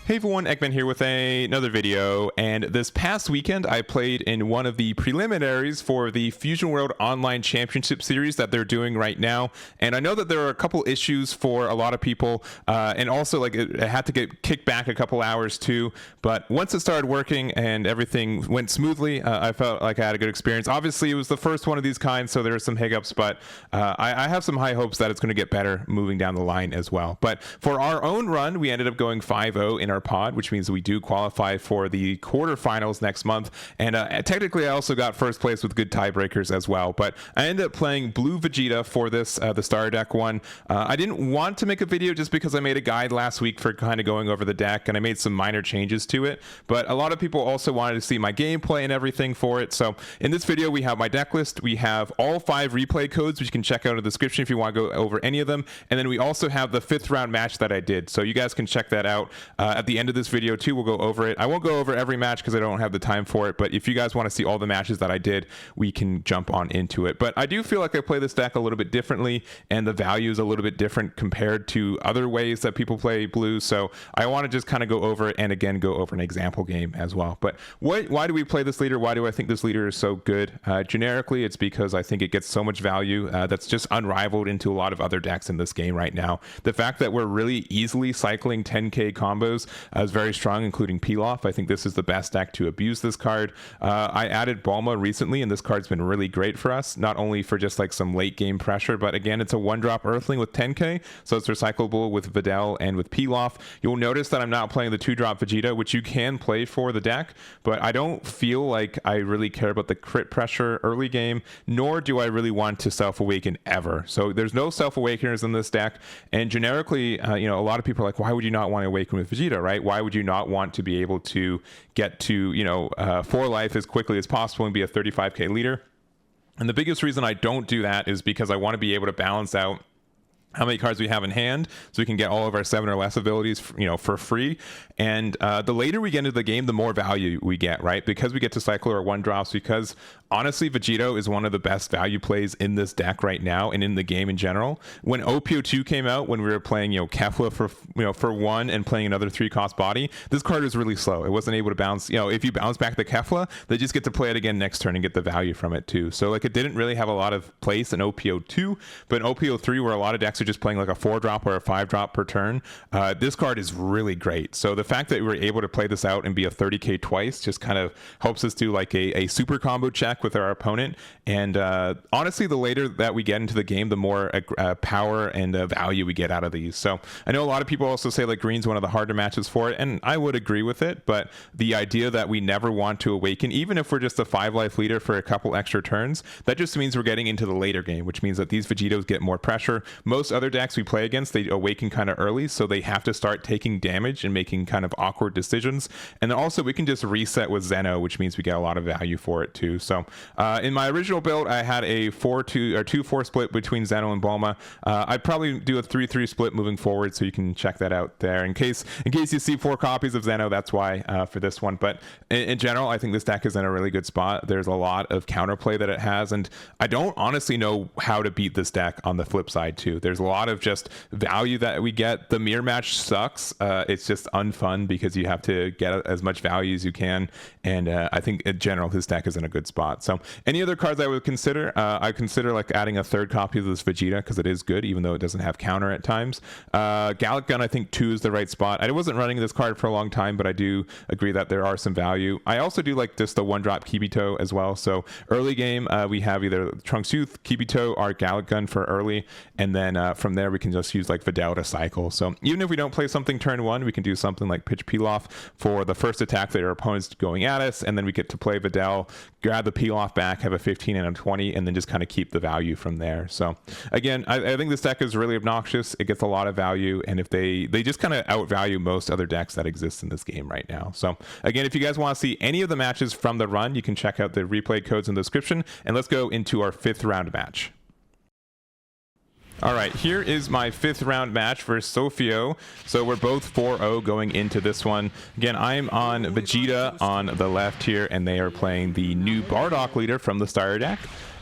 Hey everyone, Eggman here with another video, and this past weekend I played in one of the preliminaries for the Fusion World Online Championship Series that they're doing right now, and I know that there are a couple issues for a lot of people, and also like it had to get kicked back a couple hours too, but once it started working and everything went smoothly, I felt like I had a good experience. Obviously it was the first one of these kinds, so there were some hiccups, but I have some high hopes that it's going to get better moving down the line as well. But for our own run, we ended up going 5-0 in our pod, which means we do qualify for the quarterfinals next month, and technically I also got first place with good tiebreakers as well. But I ended up playing blue Vegeta for this the starter deck one. I didn't want to make a video just because I made a guide last week for kind of going over the deck, and I made some minor changes to it, but a lot of people also wanted to see my gameplay and everything for it. So in this video we have my deck list, we have all 5 replay codes which you can check out in the description if you want to go over any of them, and then we also have the 5th round match that I did, so you guys can check that out at the end of this video too. We'll go over it. I won't go over every match because I don't have the time for it, but if you guys want to see all the matches that I did, we can jump on into it. But I do feel like I play this deck a little bit differently, and the value is a little bit different compared to other ways that people play blue, so I want to just kind of go over it and again go over an example game as well. But why do we play this leader? Why do I think this leader is so good? Generically, it's because I think it gets so much value that's just unrivaled into a lot of other decks in this game right now. The fact that we're really easily cycling 10k combos is very strong, including Pilaf. I think this is the best deck to abuse this card. I added Bulma recently, and this card's been really great for us, not only for just like some late game pressure, but again, it's a 1-drop Earthling with 10k, so it's recyclable with Videl and with Pilaf. You'll notice that I'm not playing the 2-drop Vegeta, which you can play for the deck, but I don't feel like I really care about the crit pressure early game, nor do I really want to self-awaken ever. So there's no self-awakeners in this deck, and generically, a lot of people are like, why would you not want to awaken with Vegeta, right? Why would you not want to be able to get to 4 life as quickly as possible and be a 35k leader? And the biggest reason I don't do that is because I want to be able to balance out how many cards we have in hand, so we can get all of our 7 or less abilities, for free. And the later we get into the game, the more value we get, right? Because we get to cycle our 1-drops, because honestly, Vegito is one of the best value plays in this deck right now and in the game in general. When OPO2 came out, when we were playing, Kefla for 1 and playing another 3-cost body, this card was really slow. It wasn't able to bounce. If you bounce back the Kefla, they just get to play it again next turn and get the value from it too. So like it didn't really have a lot of place in OPO2, but in OPO3, where a lot of decks are just playing like a 4-drop or a 5-drop per turn, this card is really great. So the fact that we were able to play this out and be a 30k twice just kind of helps us do like a super combo check with our opponent. And honestly, the later that we get into the game, the more power and value we get out of these. So I know a lot of people also say like green's one of the harder matches for it, and I would agree with it, but the idea that we never want to awaken, even if we're just a 5-life leader for a couple extra turns, that just means we're getting into the later game, which means that these Vegetos get more pressure. Most other decks we play against, they awaken kind of early, so they have to start taking damage and making kind of awkward decisions. And then also we can just reset with Zeno, which means we get a lot of value for it too. So in my original build, I had a 4-2 or 2-4 split between Zeno and Bulma. I'd probably do a 3-3 split moving forward, so you can check that out there. In case you see 4 copies of Zeno, that's why for this one. But in general, I think this deck is in a really good spot. There's a lot of counterplay that it has, and I don't honestly know how to beat this deck on the flip side too. There's a lot of just value that we get. The mirror match sucks. It's just unfun because you have to get as much value as you can, and I think in general this deck is in a good spot. So any other cards I would consider, I consider like adding a 3rd copy of this Vegeta, because it is good even though it doesn't have counter at times. Gallic Gun, I think 2 is the right spot. I wasn't running this card for a long time, but I do agree that there are some value. I also do like just the 1-drop Kibito as well. So early game, we have either Trunks Youth, Kibito, or Gallic Gun for early, and then from there we can just use like Videl to cycle. So even if we don't play something turn 1, we can do something like pitch Pilaf for the first attack that our opponent's going at us, and then we get to play Videl, grab the Pilaf back, have a 15 and a 20, and then just kind of keep the value from there. So again, I think this deck is really obnoxious. It gets a lot of value, and if they just kind of outvalue most other decks that exist in this game right now. So again, if you guys want to see any of the matches from the run, you can check out the replay codes in the description, and let's go into our 5th round match. All right, here is my 5th round match for Sofio. So we're both 4-0 going into this one. Again, I'm on Vegeta on the left here, and they are playing the new Bardock leader from the starter deck.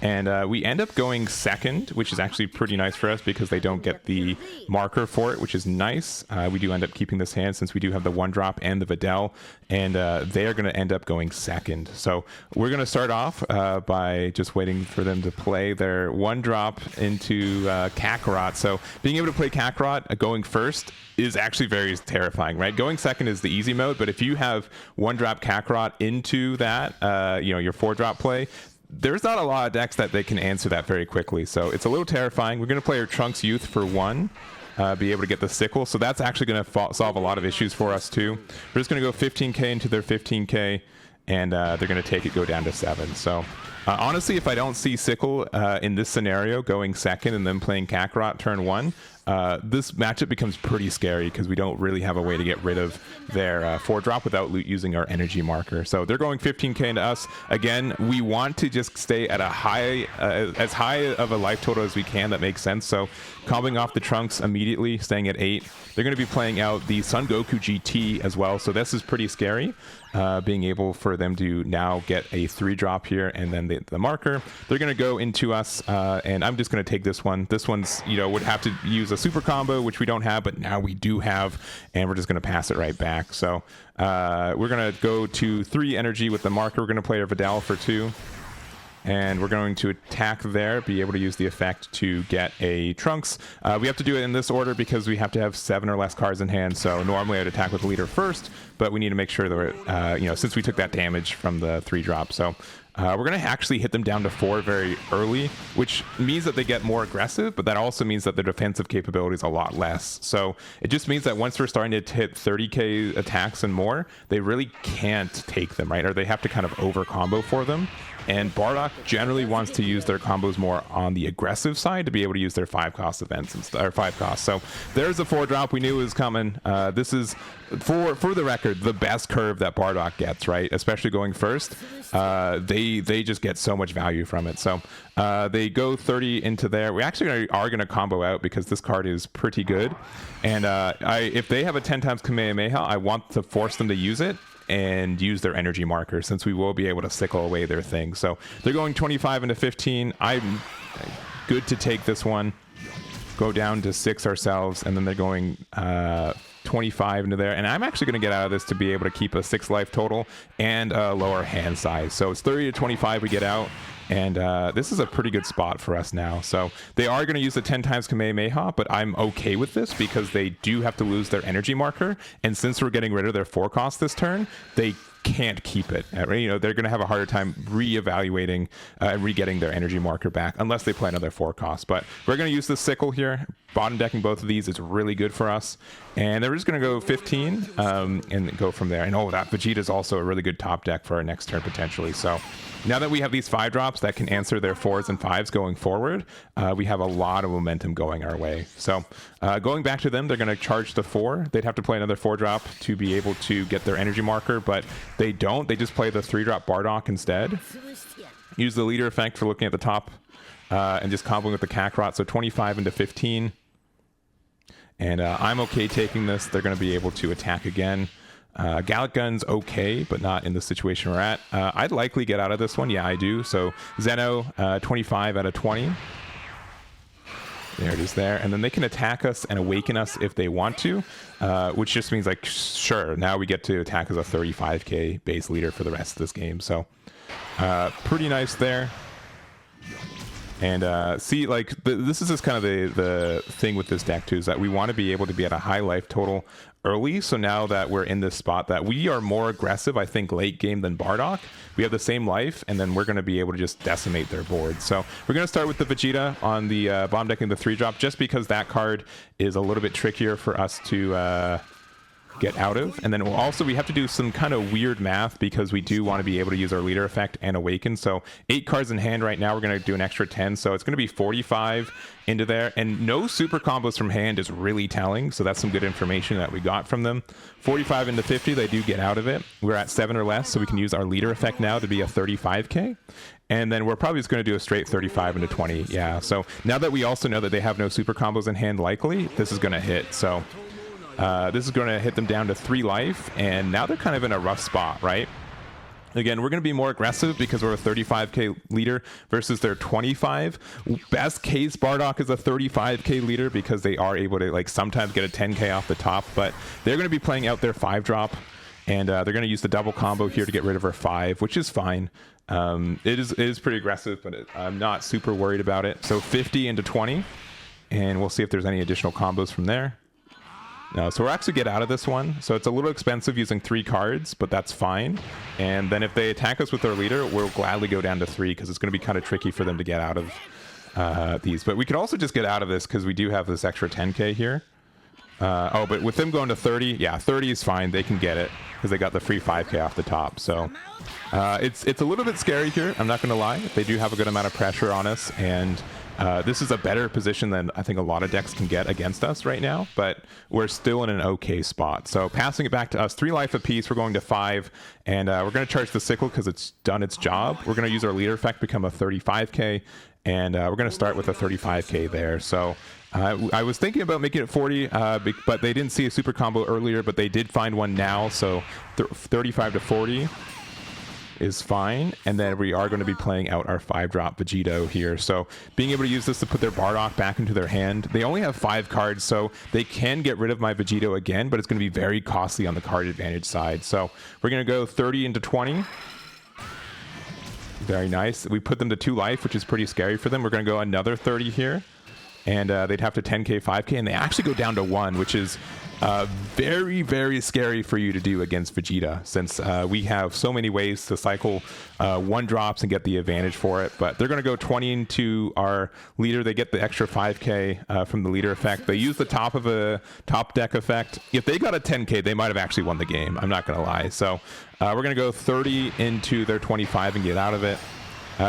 And we end up going second, which is actually pretty nice for us because they don't get the marker for it, which is nice. We do end up keeping this hand since we do have the 1-drop and the Videl, and they are going to end up going second. So we're going to start off by just waiting for them to play their 1-drop into Kakarot. So being able to play Kakarot going first is actually very terrifying, right? Going second is the easy mode, but if you have 1-drop Kakarot into that, your 4-drop play, there's not a lot of decks that they can answer that very quickly. So it's a little terrifying. We're going to play our Trunks Youth for 1, be able to get the Sickle. So that's actually going to solve a lot of issues for us too. We're just going to go 15k into their 15k, and they're going to take it, go down to 7. So honestly, if I don't see Sickle in this scenario going second and then playing Kakarot turn 1, this matchup becomes pretty scary because we don't really have a way to get rid of their 4-drop without using our energy marker. So they're going 15k into us. Again, we want to just stay at a high, as high of a life total as we can. That makes sense. So comboing off the Trunks immediately, staying at 8. They're going to be playing out the Son Goku GT as well. So this is pretty scary. Being able for them to now get a 3-drop here and then the marker. They're going to go into us, and I'm just going to take this one. This one's, would have to use a super combo, which we don't have, but now we do have, and we're just going to pass it right back. So we're going to go to 3 energy with the marker. We're going to play our Vidal for 2. And we're going to attack there, be able to use the effect to get a Trunks. We have to do it in this order because we have to have 7 or less cards in hand. So normally I'd attack with the leader first, but we need to make sure that we're, since we took that damage from the 3-drop. So we're going to actually hit them down to 4 very early, which means that they get more aggressive, but that also means that their defensive capability is a lot less. So it just means that once we're starting to hit 30k attacks and more, they really can't take them, right? Or they have to kind of over combo for them. And Bardock generally wants to use their combos more on the aggressive side to be able to use their 5-cost events or 5-cost. So there's a 4-drop. We knew it was coming. This is, for the record, the best curve that Bardock gets, right? Especially going first. They just get so much value from it. So they go 30 into there. We actually are going to combo out because this card is pretty good. And if they have a 10 times Kamehameha, I want to force them to use it and use their energy marker, since we will be able to sickle away their thing. So they're going 25 into 15. I'm good to take this one, go down to 6 ourselves, and then they're going 25 into there. And I'm actually going to get out of this to be able to keep a 6 life total and a lower hand size. So it's 30 to 25 we get out. And this is a pretty good spot for us now. So they are going to use the 10 times Kamehameha, but I'm okay with this because they do have to lose their energy marker. And since we're getting rid of their 4-cost this turn, they can't keep it. They're going to have a harder time reevaluating and re-getting their energy marker back unless they play another 4-cost. But we're going to use the Sickle here. Bottom decking both of these is really good for us. And they're just going to go 15 and go from there. And that Vegeta is also a really good top deck for our next turn potentially. So now that we have these 5-drops that can answer their 4s and 5s going forward, we have a lot of momentum going our way. So going back to them, they're going to charge the 4. They'd have to play another 4-drop to be able to get their energy marker, but they don't. They just play the 3-drop Bardock instead. Use the leader effect for looking at the top and just comboing with the Kakarot. So 25 into 15. And I'm okay taking this. They're going to be able to attack again. Gallic Gun's okay, but not in the situation we're at. I'd likely get out of this one. Yeah, I do. So Zeno, 25 out of 20. There it is there. And then they can attack us and awaken us if they want to, which just means, like, sure, now we get to attack as a 35k base leader for the rest of this game. So pretty nice there. And see, like, this is just kind of the thing with this deck too, is that we want to be able to be at a high life total early. So now that we're in this spot that we are more aggressive, I think, late game than Bardock, we have the same life, and then we're going to be able to just decimate their board. So we're going to start with the Vegeta on the bomb decking the 3-drop, just because that card is a little bit trickier for us to get out of. And then we have to do some kind of weird math because we do want to be able to use our leader effect and awaken. So 8 cards in hand right now, we're going to do an extra 10, so it's going to be 45 into there, and no super combos from hand is really telling, so that's some good information that we got from them. 45 into 50, they do get out of it. We're at 7 or less, so we can use our leader effect now to be a 35k, and then we're probably just going to do a straight 35 into 20. Yeah, so now that we also know that they have no super combos in hand, likely this is going to hit. So this is going to hit them down to 3 life, and now they're kind of in a rough spot, right? Again, we're going to be more aggressive because we're a 35k leader versus their 25. Best case, Bardock is a 35k leader because they are able to like sometimes get a 10k off the top, but they're going to be playing out their 5-drop, and they're going to use the double combo here to get rid of our 5, which is fine. It is pretty aggressive, but I'm not super worried about it. So 50 into 20, and we'll see if there's any additional combos from there. No, so we'll actually get out of this one. So it's a little expensive using 3 cards, but that's fine. And then if they attack us with their leader, we'll gladly go down to 3 because it's going to be kind of tricky for them to get out of these. But we could also just get out of this because we do have this extra 10k here. Oh, but with them going to 30, yeah, 30 is fine. They can get it because they got the free 5k off the top. So it's a little bit scary here. I'm not going to lie. They do have a good amount of pressure on us, and this is a better position than I think a lot of decks can get against us right now, but we're still in an okay spot. So passing it back to us, 3 life apiece. We're going to 5, and we're going to charge the sickle because it's done its job. We're going to use our leader effect, become a 35k, and we're going to start with a 35k there. So I was thinking about making it 40, but they didn't see a super combo earlier, but they did find one now, so 35 to 40 is fine. And then we are going to be playing out our 5-drop Vegeta here, so being able to use this to put their Bardock back into their hand. They only have 5 cards, so they can get rid of my Vegeta again, but it's going to be very costly on the card advantage side. So we're going to go 30 into 20. Very nice. We put them to 2 life, which is pretty scary for them. We're going to go another 30 here, and they'd have to 10k, 5k, and they actually go down to 1, which is very, very scary for you to do against Vegeta, since we have so many ways to cycle 1-drops and get the advantage for it. But they're going to go 20 into our leader. They get the extra 5k from the leader effect. They use the top of a top deck effect. If they got a 10k, they might have actually won the game. I'm not going to lie. So we're going to go 30 into their 25 and get out of it.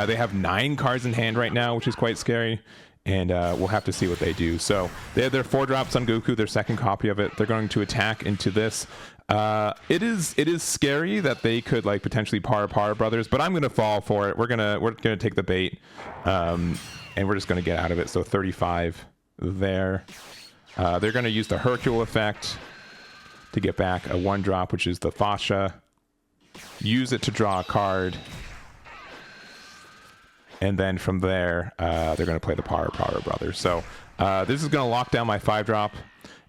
They have 9 cards in hand right now, which is quite scary. And we'll have to see what they do. So they have their 4-drop Son Goku, their second copy of it. They're going to attack into this. It is scary that they could like potentially Para Brothers, but I'm going to fall for it. We're gonna take the bait, and we're just going to get out of it. So 35 there. They're going to use the Hercule effect to get back a 1-drop, which is the Fascia. Use it to draw a card. And then from there, they're going to play the Para Brothers. So this is going to lock down my 5-drop.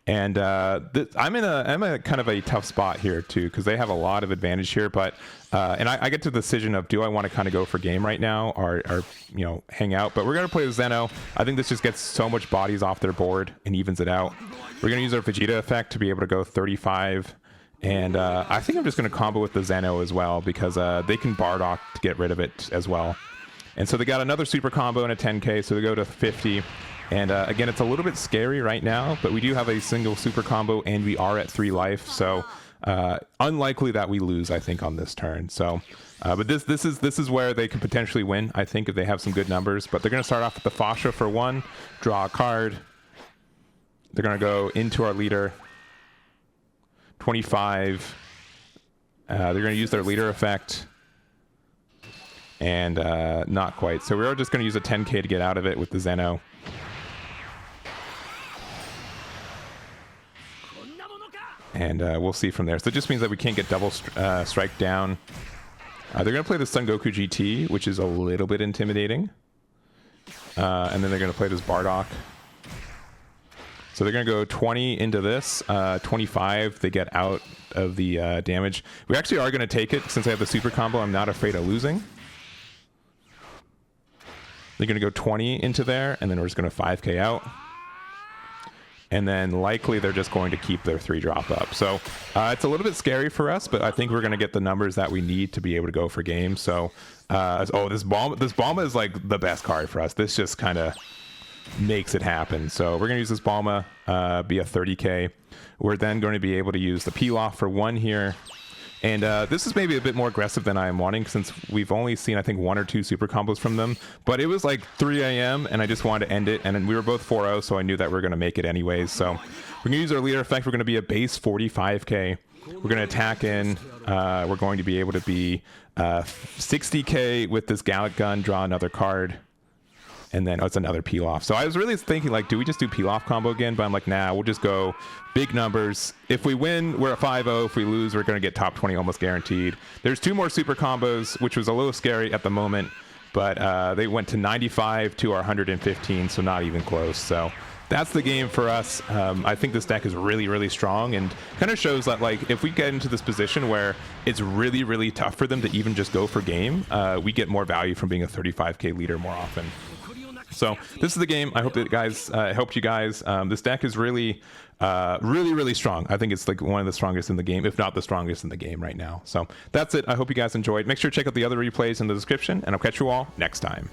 And I'm in a kind of a tough spot here, too, because they have a lot of advantage here. But and I get to the decision of, do I want to kind of go for game right now or hang out? But we're going to play the Zeno. I think this just gets so much bodies off their board and evens it out. We're going to use our Vegeta effect to be able to go 35. And I think I'm just going to combo with the Zeno as well, because they can Bardock to get rid of it as well. And so they got another super combo and a 10k, so they go to 50. And again, it's a little bit scary right now, but we do have a single super combo, and we are at 3 life. So unlikely that we lose, I think, on this turn. So, but this is where they could potentially win, I think, if they have some good numbers. But they're going to start off with the Fascia for 1, draw a card. They're going to go into our leader, 25. They're going to use their leader effect. And not quite. So we're just going to use a 10k to get out of it with the Zeno. And we'll see from there. So it just means that we can't get double strike down. They're going to play the Son Goku GT, which is a little bit intimidating. And then they're going to play this Bardock. So they're going to go 20 into this. 25, they get out of the damage. We actually are going to take it. Since I have the super combo, I'm not afraid of losing. They're going to go 20 into there, and then we're just going to 5k out. And then likely they're just going to keep their 3-drop up. So it's a little bit scary for us, but I think we're going to get the numbers that we need to be able to go for game. So, this Bulma is like the best card for us. This just kind of makes it happen. So we're going to use this Bulma, be a 30k. We're then going to be able to use the Pilaf for 1 here. And this is maybe a bit more aggressive than I am wanting, since we've only seen, I think, 1 or 2 super combos from them. But it was like 3 a.m. and I just wanted to end it. And then we were both 4-0, so I knew that we were going to make it anyways. So we're going to use our leader effect. We're going to be a base 45k. We're going to attack in. We're going to be able to be 60k with this Gallic Gun, draw another card. and then it's another peel off. So I was really thinking, like, do we just do peel off combo again? But I'm like, nah, we'll just go big numbers. If we win, we're at 5-0. If we lose, we're going to get top 20 almost guaranteed. There's 2 more super combos, which was a little scary at the moment, but they went to 95 to our 115, so not even close. So that's the game for us. I think this deck is really, really strong, and kind of shows that, like, if we get into this position where it's really, really tough for them to even just go for game, we get more value from being a 35k leader more often. So this is the game. I hope that guys helped you guys. This deck is really, really strong. I think it's like one of the strongest in the game, if not the strongest in the game right now. So that's it. I hope you guys enjoyed. Make sure to check out the other replays in the description, and I'll catch you all next time.